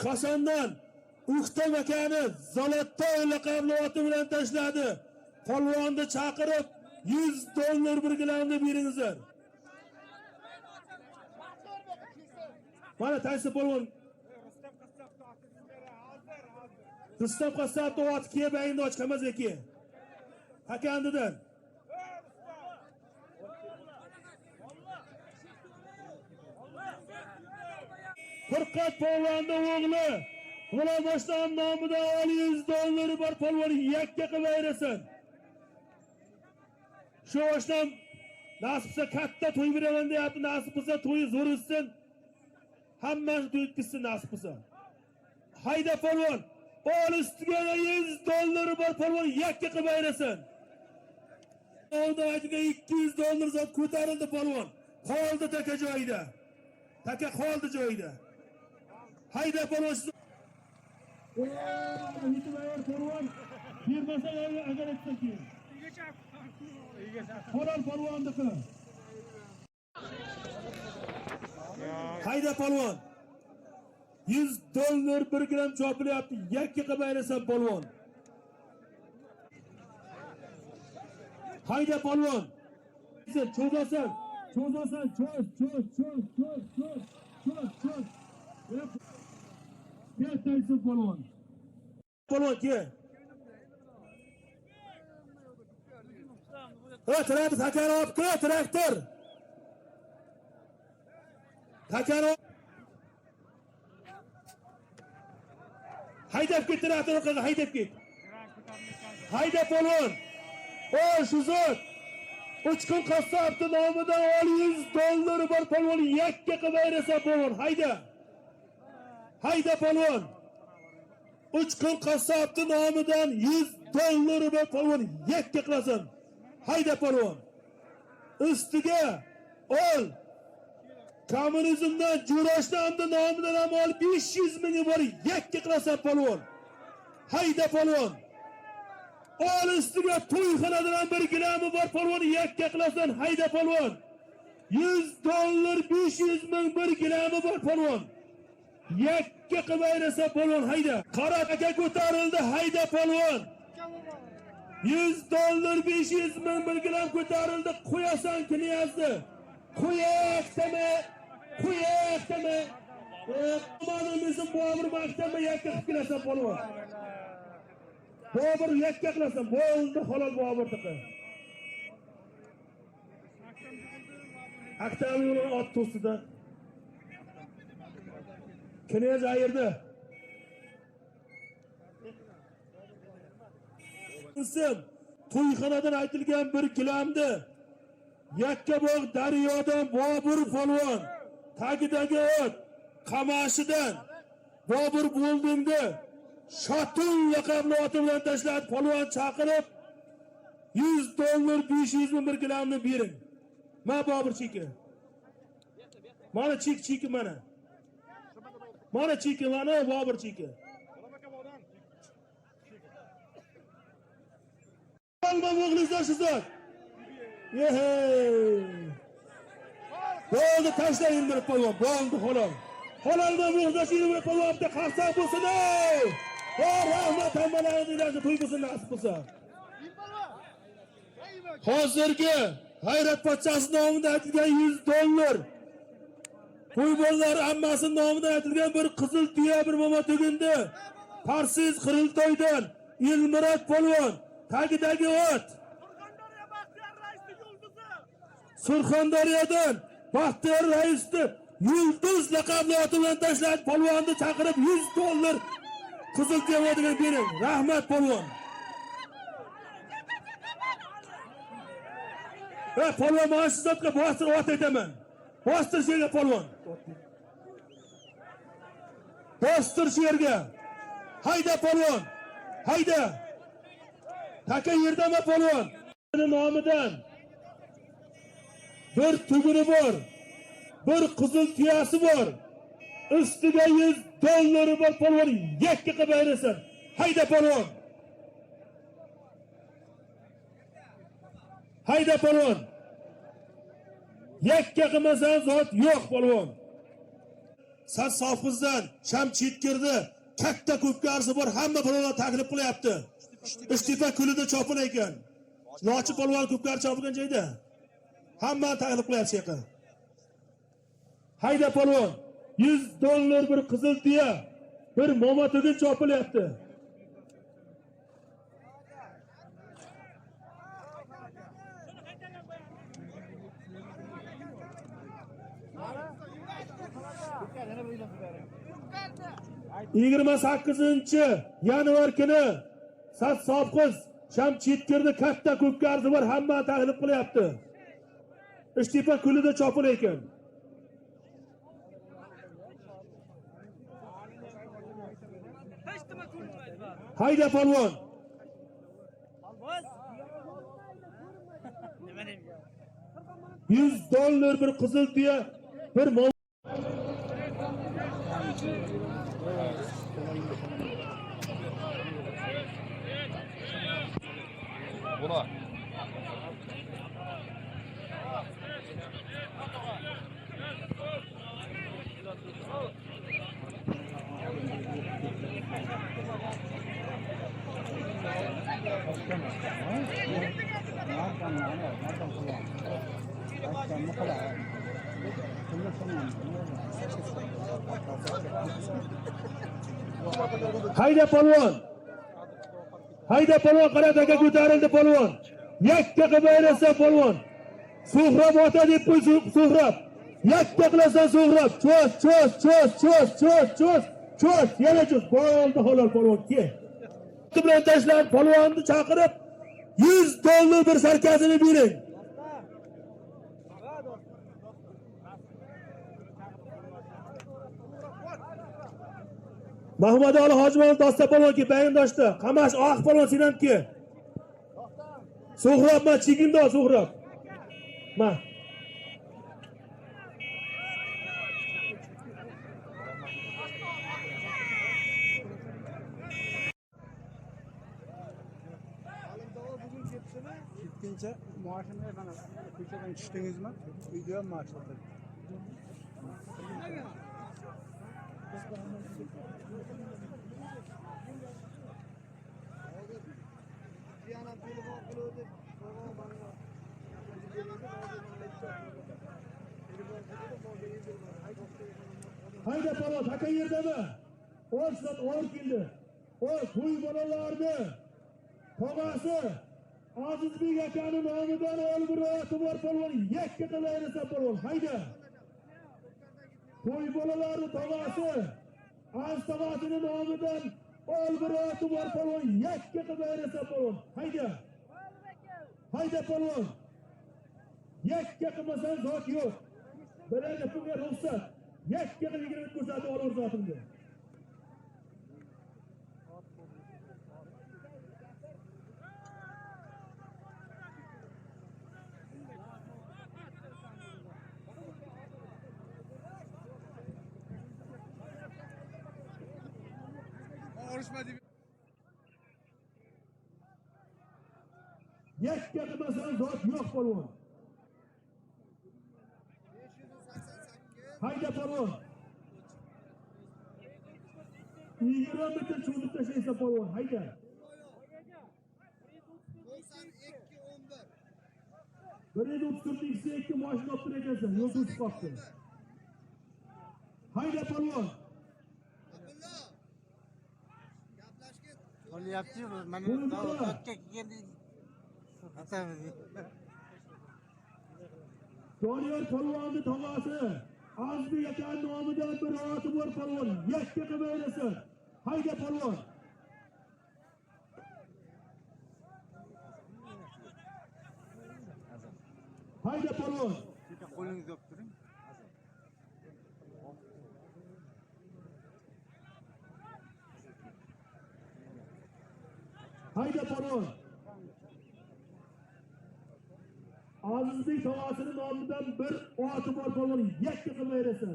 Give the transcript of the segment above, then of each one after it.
Kosandan Uxtam akani Zolattoy laqabli oti bilan tashladi. Polvonni chaqirib $100 belgilamni beringizlar. Mana taysi polvon. Rustam Qassobni oti kiyib ayni ochqamaz eki. Hakandidan. Furqat polvonning o'g'li G'ulomboshdan nomidan $100 bor polvon yakka qilib ayrasin. Shu boshdan nasibsa katta to'y beraman deyapti, nasibsa to'yi zo'r o'tsin. Hammani to'y o'tkazsin nasibsa. Hayda polvon, ol ustiga $100 bor polvon yakka qilib ayrasin. Oldi aytiga $200 zot ko'tarildi polvon. Qoldi taka joyida. Taka qoldi joyida. Hayda polvon. Yetmayar polvon. Bermasa agar etsak-ki. Halol polvonniki. Hayda polvon. $100 1 gram chopilyapti. Yakka qilib ayrasan polvon. Hayda polvon. Cho'zasan. Cho'z. Yetaysiz polvon. Polvon ke. Traktor takani olib kel, traktor. Takani haydab ket, traktorga haydab ket. Hayda polvon. O shu zot. Uchqun qassobni nomidan $100 bor polvon yakka qilib ayrasa polvon. Hayda polvon. Uchqun qassobni nomidan $100 bor polvon yakka qilasan. Hayda polvon. Ustiga ol. Kommunizmdan Jurashdanni nomidan ham ol 500 ming bor yakka qilasan polvon. Hayda polvon. Ol ustiga to'yxonadan bir gilami bor polvon yakka qilasan. Hayda polvon. $100 500 ming bir gilami bor polvon. Yakka qilib ayrasa polvon hayda. Qora aka ko'tarildi. Hayda polvon. $100 500 ming bir gilam ko'tarildi. Qo'yasan Kniyazdi. Qo'yaqtami? Manimizm Bobur maktabida yakka qilib kelasan polvon. Bobur yakka qilasan. Bo'ldi halol Boburniki. Aktam yo'lini ot to'sida. Kniyaz ayirdi. To'yxonadan aytilgan bir gilamdi. Yakkabog' daryodan Bobur polvon tagidagi o't qamashidan Bobur bo'ldingdi. Shotun laqabli oti bilan tashladi. Polvon chaqirib $100 500 ming bir gilamni bering. Ma Bobur cheki. Mana cheki mana. Mana cheki mana Bobur cheki. Alma o'g'lingizlar shu zot. Bo'ldi tashlang bir polvon. Bo'ldi halol. Halolma o'g'lingizlar bir polvonda qasam bo'lsin. Rahmat hammalarga to'y bo'lsin nasib bo'lsa. Hozirgi G'ayrat pochchasi nomidan aytilgan $100. To'ybollar hammasi nomidan aytilgan bir qizil tuya bir momo tugindi. Parsiz Qiriltoydan Elmurod polvon tagidagi ot. Surxondaryodan Baxtiyor raisni Yulduz laqabli oti bilan tashladi. Polvonni chaqirib $100 qizil tuyadiga bering. Rahmat polvon. Polvon mana shu zotga bostir ot aytaman. Bostir sherga polvon. Bostir sherga. Hayda polvon. Hayda. Taka yerdami polvon? Nomidan bir tuguni bor. Bir qizil tuyasi bor. Ustiga $100 bor polvon yakka qilib ayrasan. Hayda polvon. Hayda polvon. Yakka qilmasan zot yo'q polvon. Sen safhizdan Shamchit kirdi. Katta ko'pga arzi bor, hamma polvon taklif qilyapti. Ishtifa kulida chopin ekan. Nochi polvon ko'pga chopgan joyda. Hamma taklif qilyapti yo'qa. Hayda polvon, $100 bir qizil tuya, bir momotugun chopilyapti. Yigirma 28-yanvar kuni Sat sovqiz Shamchit kirdi, katta ko'pga arzi bor, hamma taklif qilyapti. Ishtifa kulida chopin ekan. Hayda polvon. $100 bir qizil tuya, bir mol. Buna. Hayda polvon. Hayda polvon, qarataga ko'tarildi polvon. Yakka qilaversa polvon. Suhrab ota deb qo'y Suhrab. Yakka qilasan Suhrab. Chos. Yana chos. Bo'ldi halol polvon ke. Bilan tashlab polvonni chaqirib $100 bir sarkasini bering. Mahmudali Hojimov dosta polvonki bayindoshdi. Qamash oq polvon senamki. Suhrab ma chigindo Suhrab. Ma. Ketguncha maoshimni mana ko'chadan tushdingizmi? Uyda ham maosh oladi. Hayda polvon, taka yerdami? O'zsat o'r keldi. O to'y bolalarni tog'asi Azizbek akaning nomidan olib bor polvon, yakka qilaversa polvon. Hayda. To'y bolalarni tog'asi Aziz tog'asining nomidan olib bor polvon, yakka qilaversa polvon. Hayda. Hayda polvon. Yakka qilmasan zot yo'q. Bilaga pulga ruxsat. Yakka qilib ko'rsatib olur zotimni. Yakka qilmasan zot yo'q polvon. Hayda polvon. 20 metr cho'zib tashlaysan polvon. Hayda. 134 mashina olib turayapsan. Yo'l to'sib qolibdi. Hayda polvon. Qolyapti, mana to'tga keldik. Doniyor polvonni tog'asi Azizbek akaning nomidan bir oti bor polvon, yakka qilaversin. Hayda polvon. Hayda polvon. Qo'lingizni olib turing. Hayda polvon. Azizbek tog'asining nomidan bir oti bor polvon, yakka qilaversin.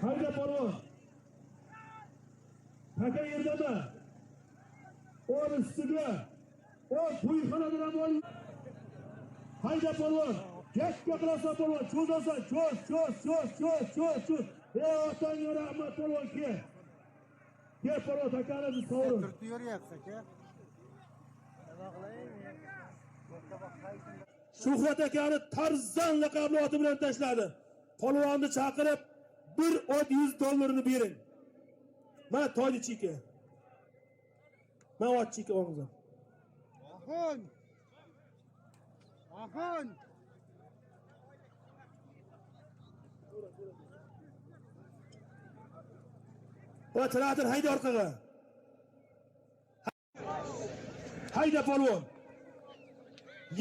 Hayda polvon. Taka yerdami? Ol ustiga. O to'yxonadan ham ol. Hayda polvon. Yakka qilasan polvon. Cho'zasan. Cho'z. Ey otangga rahmat polvon ke. Ke polvon takani sovrin. Turtib yuryapsiz aka. Shuhrat akani Tarzan laqabli oti bilan tashladi. Polvonni chaqirib bir ot $100 bering. Mana toyni chika. Mana ot chika o'ngizim. Ahon. Va traktor hayda orqaga. Hayda polvon.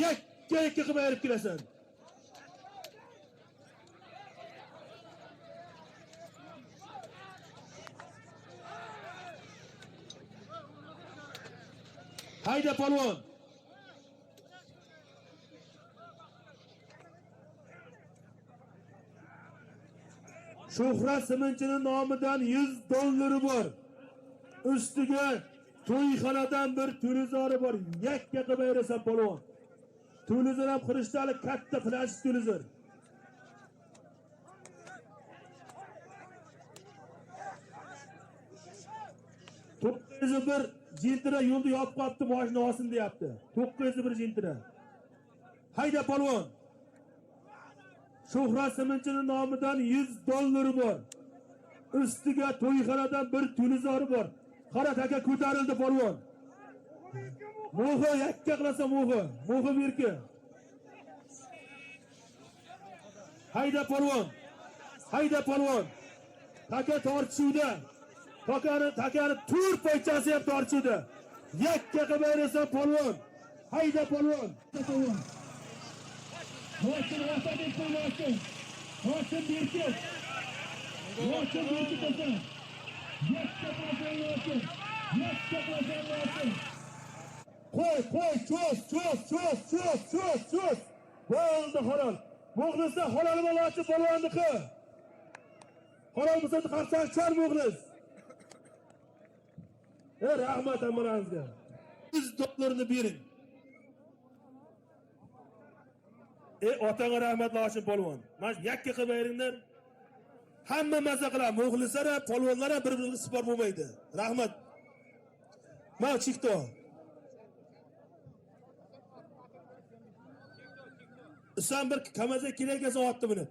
Yakka qilib ayirib kelasan. Hayda polvon. Shuhrat Siminchining nomidan $100 bor. Ustiga to'yxonadan bir televizori bor. Yakka qilib ayirasan polvon. Televizor ham kristalli katta flash televizor. bir jintira yo'lda yopib qolibdi, mashina olsin deyapti. 901 jintira. Hayda polvon. Shuhrat Siminchining nomidan $100 bor. Ustiga to'yxonadan bir televizori bor. Qara taka ko'tarildi polvon. Mo'g'i yakka qilasan mo'g'i. Mo'g'i berki. Hayda polvon. Taka tortishuvda. Takani tur poychasi ham tortishuvda. Yakka qilib ayirasan polvon. Hayda polvon. Mo'g'in vaqtida qo'ymoqchi. Mo'g'in berki. Mo'g'in berki qo'ysan. Yakka qilasan. Qo'y, cho'z. Bo'ldi halol. Muxlisda halol bo'lmoqchi polvonniki. Halol bo'lsa qarsak chor muxlis. Rahmat amalingizga. $100 bering. Otangga rahmat loshin polvon. Mana yakka qilib beringlar. Hamma maza qiladi. Muxlislar ham, polvonlar ham bir-birini spor bo'lmaydi. Rahmat. Mana chikto. Sen bir kamaza kerak ekan otni minib.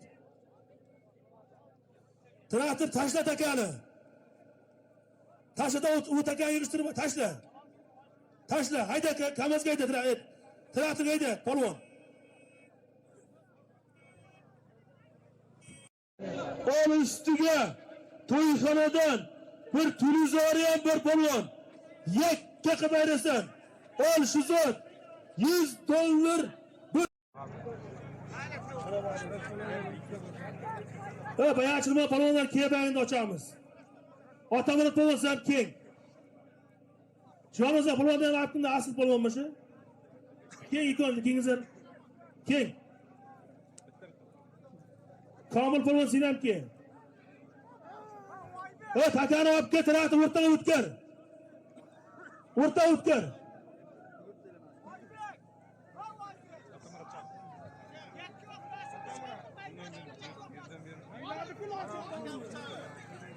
Traktor tashla takani. Tashla u takani yig'ishtirib, tashla. Hayda kamazga hayda traktor hayda polvon. Ol ustiga to'yxonadan bir televizori ham bir polvon. Yakka qilib ayirasan. Ol shu zot $100. Bayağı polvonlar kiyabag'ini ochamiz. Otamni polvonsi ham keng. Jonoza polvondan ortimda asl polvonmish. Keng ikon kengizlar. Keng. Komil polvon sen ham keng. Takani olib ket, traktor o'rtaga o'tkir.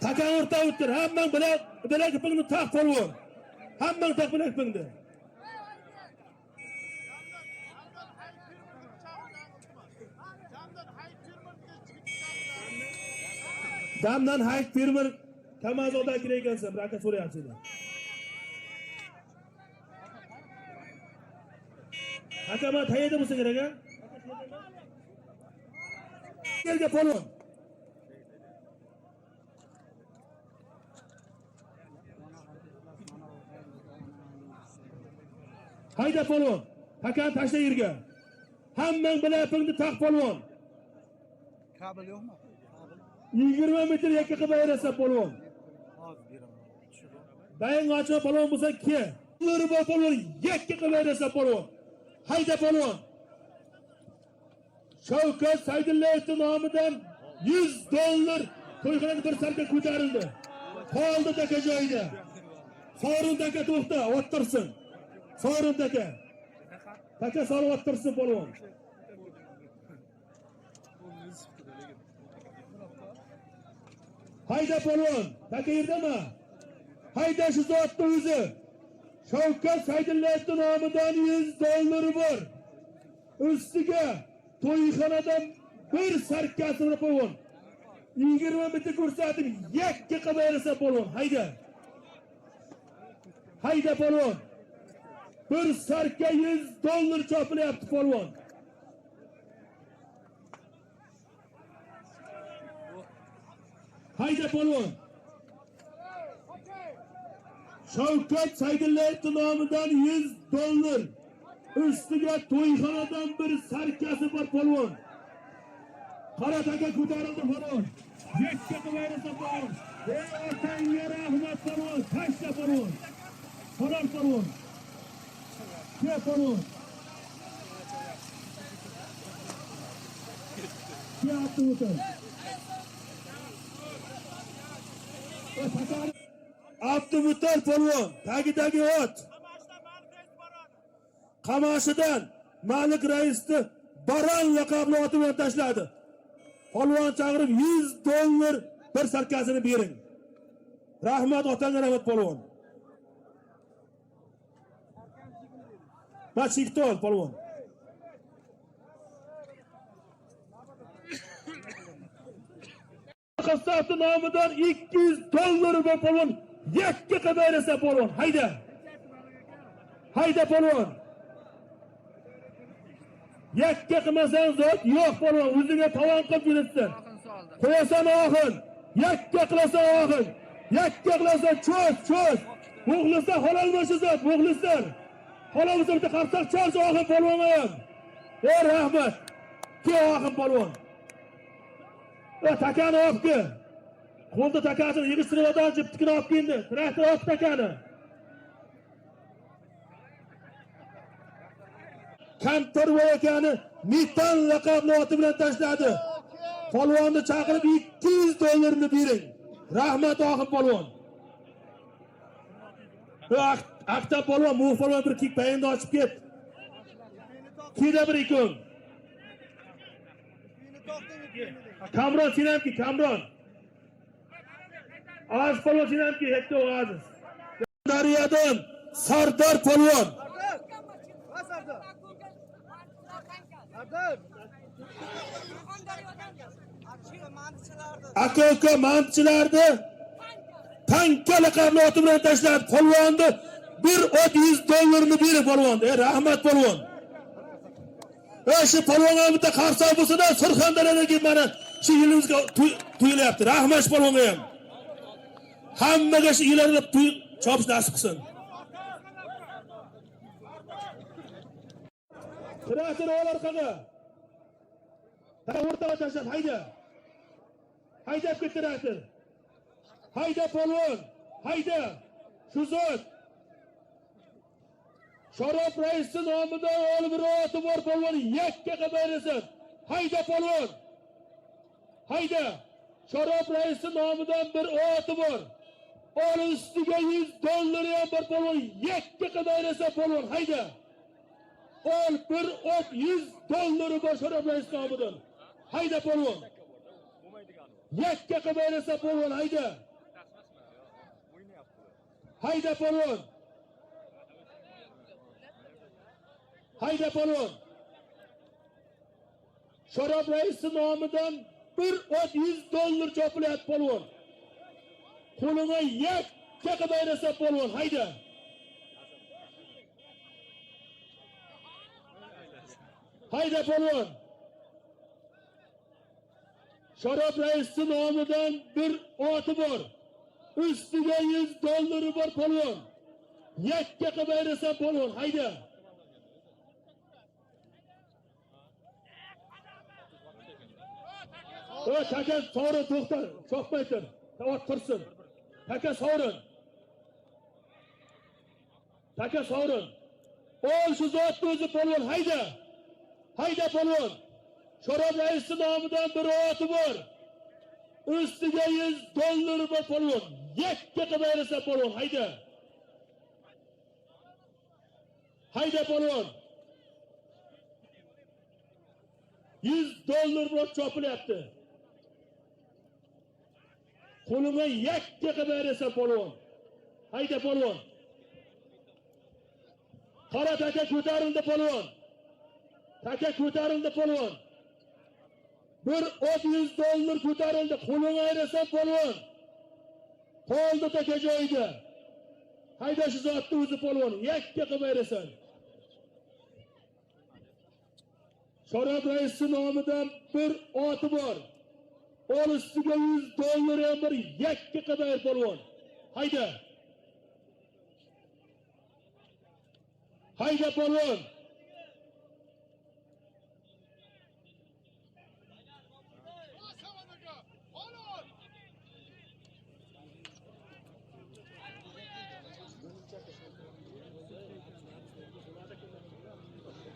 Takani o'rtaga o'tkir. Hammang bilak ipingni taq polvon. Hammang taq bilak ipingni. Damdan hayt firmer Kamazovdan kerak ekansan, bir aka so'rayapsiz. Aka men tayyorda bo'lsa kerak a? Yerga polvon. Hayda polvon. Takani tashla yerga. Hammang bilan ipingni taq polvon. Kabel yo'qmi? 20 metr yakka qilib ayirasan polvon. Dayang ochma polvon bo'lsa ke. Bor polvon yakka qilib ayirasan polvon. Hayda polvon. Shavkat Saydullayevning nomidan $100 To'yxonada bir sarka ko'tarildi. Qoldi taka joyida. Sovrin taka to'xta, o'tirsin. Sovrin taka. Taka solib o'tirsin polvon. Hayda polvon, taka yerdami? Hayda shu zotni o'zi. Shavkat Saydullayevning nomidan 100 dollar bor. Ustiga to'yxonadan bir sarkasi bor polvon. 20 bitta ko'rsatib, yakka qilib bersa polvon. Hayda. Hayda polvon. Bir sarka 100 dollar chopilyapti polvon. Hayda polvon. Shavkat Saydullayevning nomidan 100 dollar. Ustiga to'yxonadan bir sarkasi bor polvon. Qora taka ko'tarildi polvon. Yakka qilib bersa polvon. Ey otangga rahmat polvon. Tashla polvon. Qora polvon. Ke polvon. Ke atdi. Abdumutal polvon, tagi ot. Qamashidan Malik raisni Baron laqabli oti bilan tashladi. Polvon chaqirib 100 dollar bir sarkasini bering. Rahmat otangga rahmat polvon. Machikto ol polvon. Qassobni nomidan 200 dollar bor polvon. Yakka qilib bersa polvon. Hayda. Hayda polvon. Yakka qilmasang zot yo'q polvon. O'ziga tovon qilib yuribsan. Qo'yasan oxin. Yakka qilasan oxin. Yakka qilasan cho'z. O'g'lisa halolmashi zot, o'g'lisan. Halolmasa bitta qarsak cho'z oxin polvon ham. Ey rahmat. Ke oxin polvon. Takani olibki. Qo'lda takasini yig'ishtirib o'dan jiptikini olib keldi. Traktor olib takani. Kamtar voyakani Metan laqabli oti bilan tashladi. Polvonni chaqirib 200 dollarni bering. Rahmat oxin polvon. Aqta polvon, bu polvon bir kik payinda ochib ket. Kida bir ikon. Kamron sinamki, Kamron. Aziz polvon sinamki, hekto aziz. Daryodan Sardor polvon. Aka mantchilarni tanka laqabli oti bilan tashladi. Polvonni bir ot 100 dollarni berib polvon. Rahmat polvon. Shu polvonga bitta qarsoq bo'lsa-da, Surxondaryodagi mana shu yilimizga tuyilyapti. Rahmat polvonga ham. Hammaga shu yilarni chopish nasib qilsin. Traktor orqaga. O'rtaga tashlab, hayda. Haydab ket traktor. Hayda polvon. Hayda. Shu zot. Sharof raisning nomidan olib bir oti bor polvon, yakka qilib bersin. Hayda polvon. Hayda. Sharof raisning nomidan bir oti bor. Ol ustiga 100 dollar ham bor polvon, yakka qilib bersin polvon. Hayda. Ol bir ot 100 dollar bor Sharof raisning nomidan. Hayda polvon. Yakka qilib bersin polvon. Hayda. Hayda polvon. Hayda polvon. Sharof raisning nomidan bir ot 100 dollar chopilyapti polvon. Qo'liga yakka qilib bersa polvon. Hayda. Hayda polvon. Sharof raisning nomidan bir oti bor. Ustiga 100 dollar bor polvon. Yakka qilib bersa polvon. Hayda. Taka sovrin to'xta, chopmay tur. Ot tursin. Taka sovrin. Taka sovrin. Ol shu zotni o'zi polvon. Hayda. Hayda polvon. Sharof raisning nomidan bir oti bor. Üstüge $100 bu polvon. Yakka qilib polvon. Hayda. Hayda polvon. $100 bilan chopilyapti. Qo'lingga yakka qilib polvon. Hayda polvon. Qora taka ko'tarildi polvon. Taka ko'tarildi polvon. Bir $100 ko'tarildi. Qo'lingga ayrasan polvon. Qoldi taka joyida. Hayda shu zotni o'zi polvon. Yakka qilib ayrasan. Sharob raisi nomidan bir oti bor. Ol ustiga $100 ham bir yakka qilib ayr polvon. Hayda. Hayda polvon.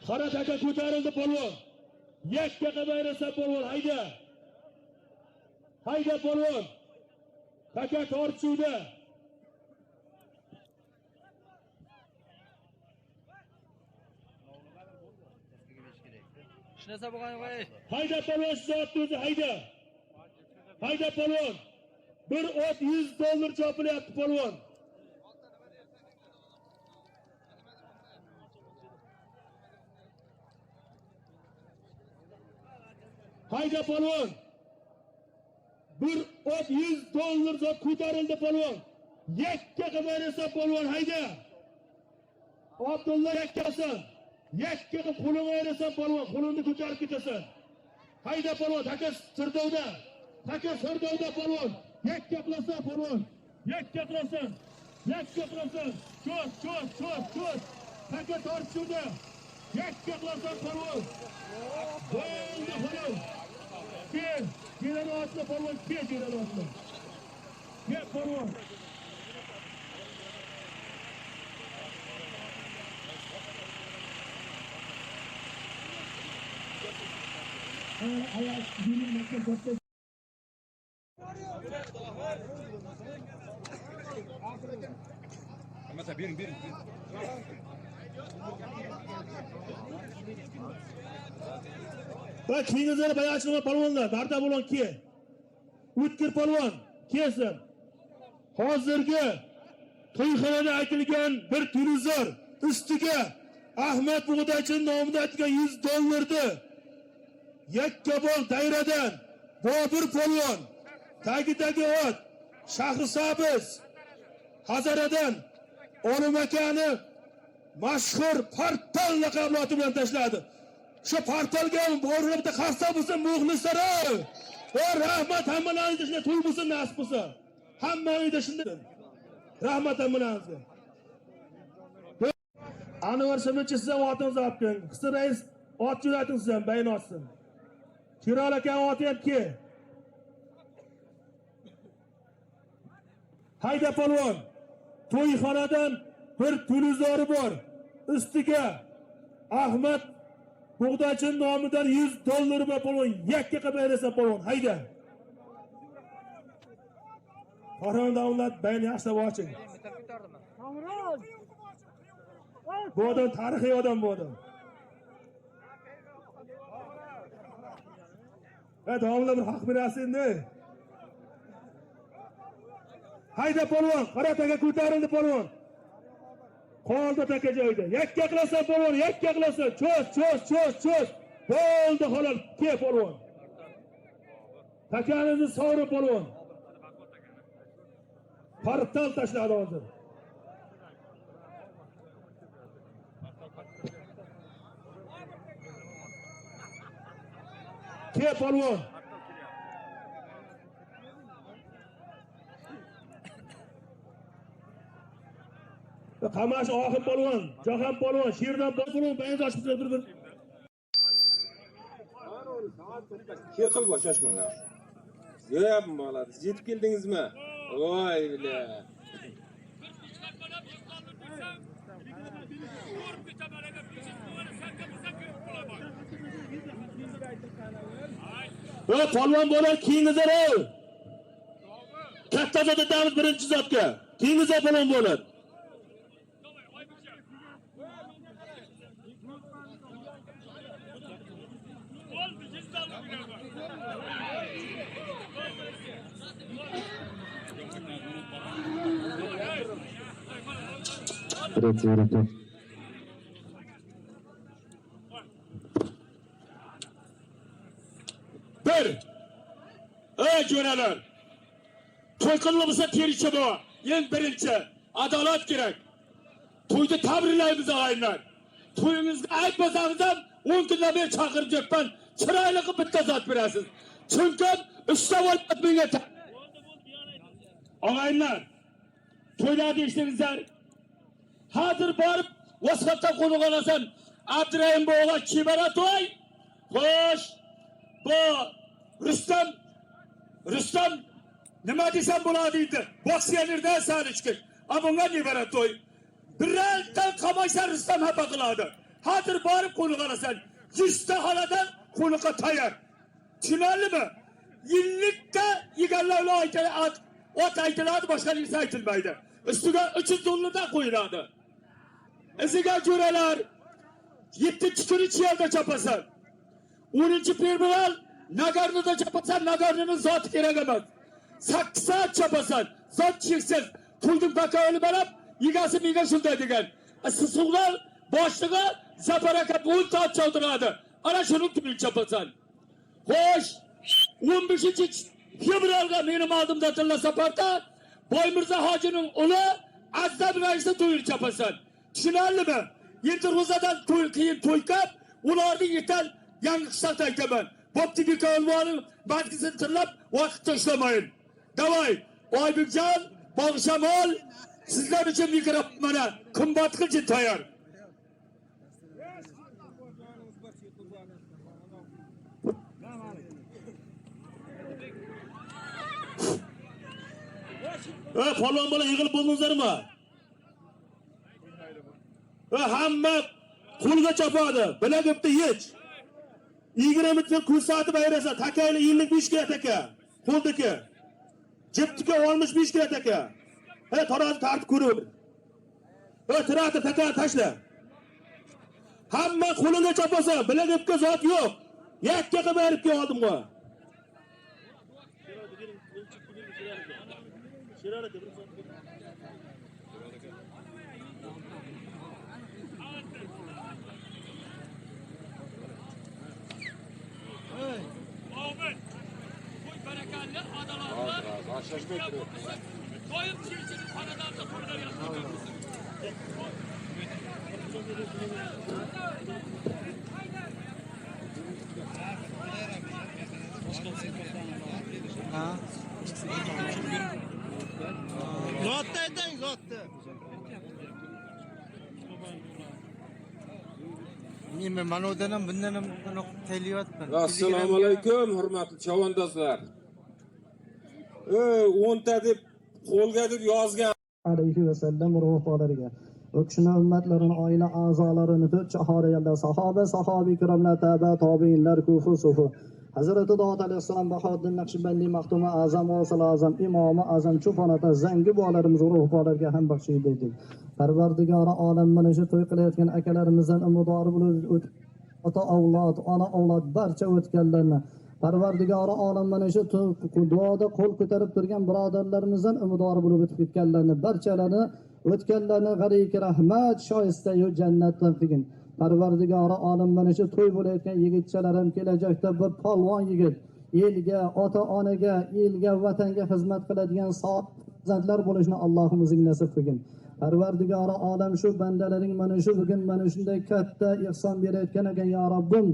Qora taka ko'tarildi polvon. Yakka qilib ayrasa polvon. Hayda. Hayda polvon. Taka tortuvda. Shnasa bo'lgan voy. Hayda polvon zot o'zi hayda. Hayda polvon. Bir ot $100 chopilyapti polvon. Hayda polvon. Bir ot $100 zot ko'tarildi polvon. Yakka qilib ayrasa polvon. Hayda. Abdulla yakkasan. Yakka qilib qo'lingga ayrasan polvon. Qo'lingni ko'tarib ketasan. Hayda polvon. Taka sirdovda. Taka sirdovda polvon. Yakka qilasan polvon. Yakka qilasan. Yakka qilasan. Cho'z. Taka tortuvda. Yakka qilasan polvon. Bo'ldi polvon. Keyin otla polvon. Keyin otla. Kel polvon. Ayak bilimle koptu. Mesela bir. Bak kengizleri bayağı açılma polvonlar. Darda bo'lon ki. O'tkir polvon. Kelsin. Hozirgi to'yxonada aytilgan bir televizor ustiga Ahmet Bug'doychi nomidan aytilgan $100'ni Yakkabog' dayradan Bobur polvon, tagidagi ot Shahrisabz Hazaradan Olim akani mashhur portal laqabli oti bilan tashladi. Shu portalga borib bitta qarsa bo'lsin muxlislar. Va rahmat hammalaringizga shunday to'y bo'lsin nasib bo'lsa. Hammangizga shunday. Rahmat hammalaringizga. Anvar Shimichi sizdan otingizni olib keling. Qisqa rais ot jo'nating sizdan bayin otsin. Shirol aka oti ham ki. Hayda polvon. To'yxonadan bir televizori bor. Ustiga Ahmet Bug'doychi nomidan $100 bor polvon. Yakka qilib ayrasa polvon. Hayda. Farhon davlat bayin yaxshilab oching. Bu odam tarixiy odam bu odam. Davomli bir haq berasizmi? Hayda polvon, qora taka ko'tarildi polvon. Qoldi taka joyida. Yakka qilasan polvon, yakka qilasan. Cho'z. Bo'ldi halol. Ke polvon. Takanizni sovri polvon. Portal tashladi hozir. Ke polvon. Qamash oxir polvon, Jahon polvon, Sherdan polvon, bayin ochib bir. Qil boshashmanglar. Yo'yapman bolalar. Yetib keldingizmi? Voy bile. Polvon bo'lar kengizlar. Vaqt ozod etamiz birinchi zotga. Keyingi zot bilan bo'ladi. Bir. Ey jo'ralar. To'y qilib terichi bu. Eng birinchi adolat kerak. To'yda tabriklaymiz og'aylar. To'yingizga aytmasangiz ham 10 kundan beri chaqirib jepman. Chiroyli qilib bitta zot berasiz. Chunki ishlab olib menga. Og'aylar. To'ylarni eshitdingizlar. Hozir borib Vosxatdan qo'niq olasan. Abdurahim bo'g'a chibara to'y. Xo'sh. Bu Rustam nima desam bo'ladi deydi. Boksiyerlardan sarichki. Abunga nibara to'y. Biraldan qamaysan Rustam hapa qiladi. Hozir borib qo'niq olasan. 100 ta xoladan qo'niqqa tayyor. Tushunarlimi? Yillikka yeganlarga aytiladi, ot aytiladi, boshqa narsa aytilmaydi. Ustiga 300 dollardan qo'yiladi. Iziga jo'ralar 7-chi kuni yerda chapasan. 10-fevral Nagarnida chapasan, Nagarnining zoti kerak emas. 8 soat chapasan, zot cheksiz. To'yning bakovini berib, egasi menga shunday degan. Suvlar boshlig'i Zafaraka 10 soat chaldiradi. Ana shuni to'yini chapasan. Xo'sh, 15-fevralga mening oldimda Tilla safarda Boymirza hojining uli Azdam raisni to'yini chapasan. Tushunarlimi? Endi ro'zadan keyin to'y qilib, ularni yetal yangi qishloqda aytaman. Bo'ptigi kolvoning badgisini tillab vaqt tashlamayın. Davay, Oybekjon, Bog'shamol sizlar uchun mikrofon mana qimmat qilib tayyor. Polvon bola yig'ilib bo'ldingizlarmi? Hamma qo'lga chopadi. Bilagibdi hech. 20 metr kurs soati bayrasa, takayli 25 kerak aka. Qo'ldiki. Jiptiki 65 kerak aka. Tarozi tartib ko'rib. Tirati taka tashla. Hamma qo'liga chopasa, bilagibga zot yo'q. Yakka qilib berib keldimmi? Zotda aytang, zotda. Men mana o'dan ham bundan ham taylayapman. Assalomu alaykum, hurmatli chavandozlar. 10 ta deb qo'lga deb yozgan alayhi va sallam ruhlariga va kishini ummatlarini, oila a'zolarini, 4 chahoriylar, sahoba, sahobiy ikromlar, tabi'inlar, kufu sufu Hazreti Davud alayhissalom, Bahodir Naqshbandi, Maxtuma Azam, Vasil Azam, Imomi Azam, Chufonata, zangi bolalarimiz ruhlarga ham baxshiydi dedik. Parvardigori olam mana shu to'y qilayotgan akalarimizdan umidvor bo'lib o'tib, ota avlod, ona avlod barcha o'tganlarni Parvardigori olam mana shu duoda qo'l ko'tarib turgan birodarlarimizdan umidvor bo'lib o'tib ketganlarni barchalarini o'tganlarni g'ariki rahmat shoista yu jannatdan qilgin. Parvardigori olam mana shu to'y bo'layotgan yigitchalar ham kelajakda bir polvon yigit, elga, ota-onaga, elga, vatanga xizmat qiladigan farzandlar bo'lishni Allohim o'zing nasib qilgin. Parvardigori olam shu bandalaring mana shu bugun mana shunday katta ihson berayotgan ekan ya Rabbim.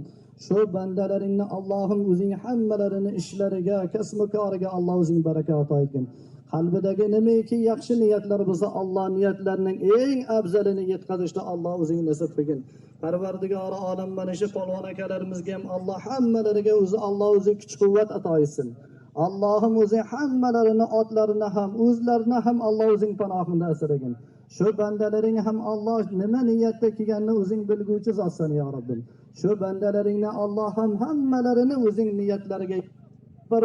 Shu bandalaringni Allohim o'zing hammalarini ishlariga, kasb-koriga Alloh o'zing barakot aytgin. Qalbidagi nimaki yaxshi niyatlar bo'lsa, Alloh niyatlarining eng afzalini yetkazishni Alloh o'zing nasib qilgin. Parvardigori olam mana shu polvon akalarimizga ham Alloh hammalariga Alloh o'zi kuch-quvvat ato etsin. Allohim o'zi hammalarini, otlarini ham, o'zlarini ham Alloh o'zing panohingda asragin. Shu bandalaring ham Alloh nima niyatda kelganini o'zing bilguvchi zotsan ya Rabbim. Shu bandalaringni Alloh ham hammalarini o'zing niyatlariga bir